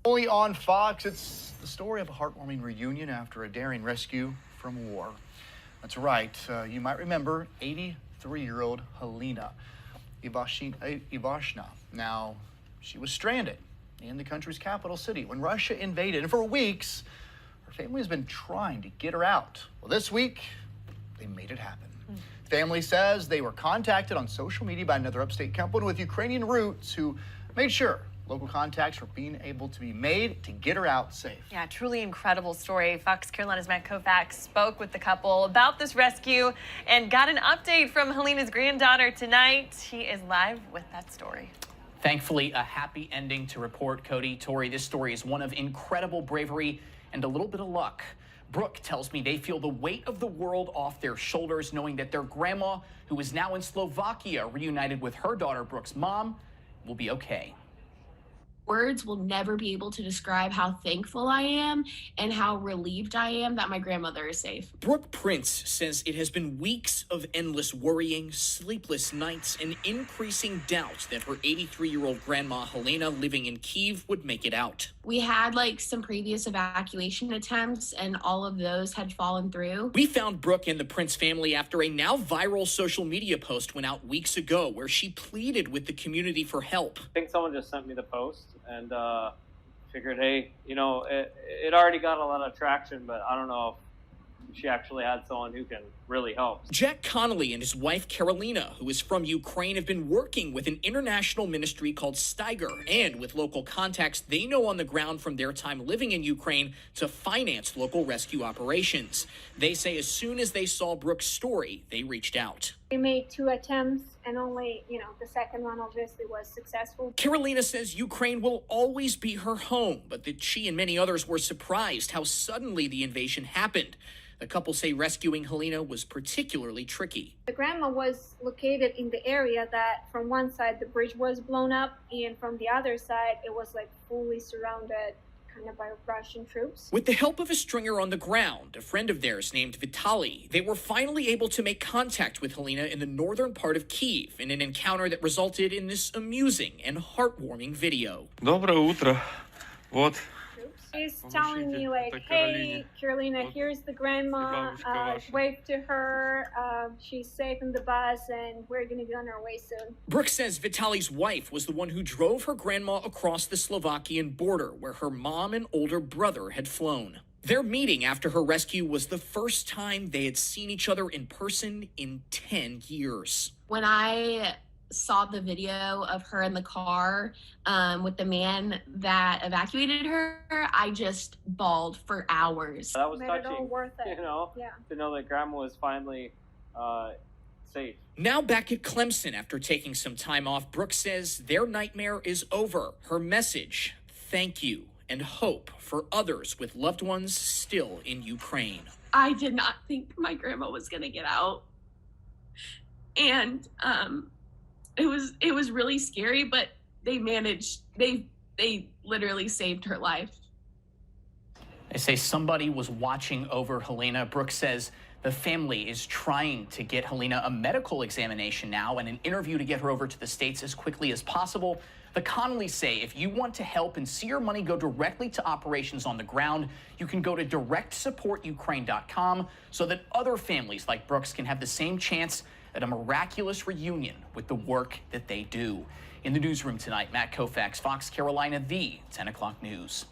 Only on Fox, it's the story of a heartwarming reunion after a daring rescue from war. That's right. You might remember 83-year-old Helena Ivashina. Now, she was stranded in the country's capital city when Russia invaded, and for weeks, her family has been trying to get her out. Well, this week, they made it happen. Family says they were contacted on social media by another upstate couple with Ukrainian roots who made sure local contacts were being able to be made to get her out safe. Yeah, truly incredible story. Fox Carolina's Matt Koufax spoke with the couple about this rescue and got an update from Helena's granddaughter tonight. He is live with that story. Thankfully, a happy ending to report, Cody. Tori, this story is one of incredible bravery and a little bit of luck. Brooke tells me they feel the weight of the world off their shoulders, knowing that their grandma, who is now in Slovakia, reunited with her daughter, Brooke's mom, will be okay. Words will never be able to describe how thankful I am and how relieved I am that my grandmother is safe. Brooke Prince says it has been weeks of endless worrying, sleepless nights, and increasing doubts that her 83-year-old grandma, Helena, living in Kyiv, would make it out. We had some previous evacuation attempts, and all of those had fallen through. We found Brooke and the Prince family after a now viral social media post went out weeks ago where she pleaded with the community for help. I think someone just sent me the post and figured, hey, it already got a lot of traction, but I don't know if she actually had someone who can really help. Jack Connolly and his wife Carolina, who is from Ukraine, have been working with an international ministry called Steiger and with local contacts they know on the ground from their time living in Ukraine to finance local rescue operations. They say as soon as they saw Brooke's story, they reached out. We made 2 attempts and only, the second one obviously was successful. Carolina says Ukraine will always be her home, but that she and many others were surprised how suddenly the invasion happened. The couple say rescuing Helena was particularly tricky. The grandma was located in the area that from one side the bridge was blown up and from the other side it was fully surrounded kind of by Russian troops. With the help of a stringer on the ground, a friend of theirs named Vitaly, they were finally able to make contact with Helena in the northern part of Kyiv in an encounter that resulted in this amusing and heartwarming video. Доброе утро. Вот. She's telling me hey, Carolina, here's the grandma, wave to her, she's safe in the bus and we're gonna be on our way soon. Brooke says Vitaly's wife was the one who drove her grandma across the Slovakian border where her mom and older brother had flown. Their meeting after her rescue was the first time they had seen each other in person in 10 years. When I saw the video of her in the car with the man that evacuated her, I just bawled for hours. That was Made touching, it all worth it. Yeah. To know that grandma was finally safe. Now back at Clemson after taking some time off, Brooke says their nightmare is over. Her message, thank you and hope for others with loved ones still in Ukraine. I did not think my grandma was gonna get out. And it was really scary, but they managed. They literally saved her life. They say somebody was watching over Helena. Brooke says the family is trying to get Helena a medical examination now and an interview to get her over to the States as quickly as possible. The Connollys say if you want to help and see your money go directly to operations on the ground, you can go to directsupportukraine.com so that other families like Brooke's can have the same chance at a miraculous reunion with the work that they do. In the newsroom tonight, Matt Koufax, Fox Carolina, the 10 o'clock news.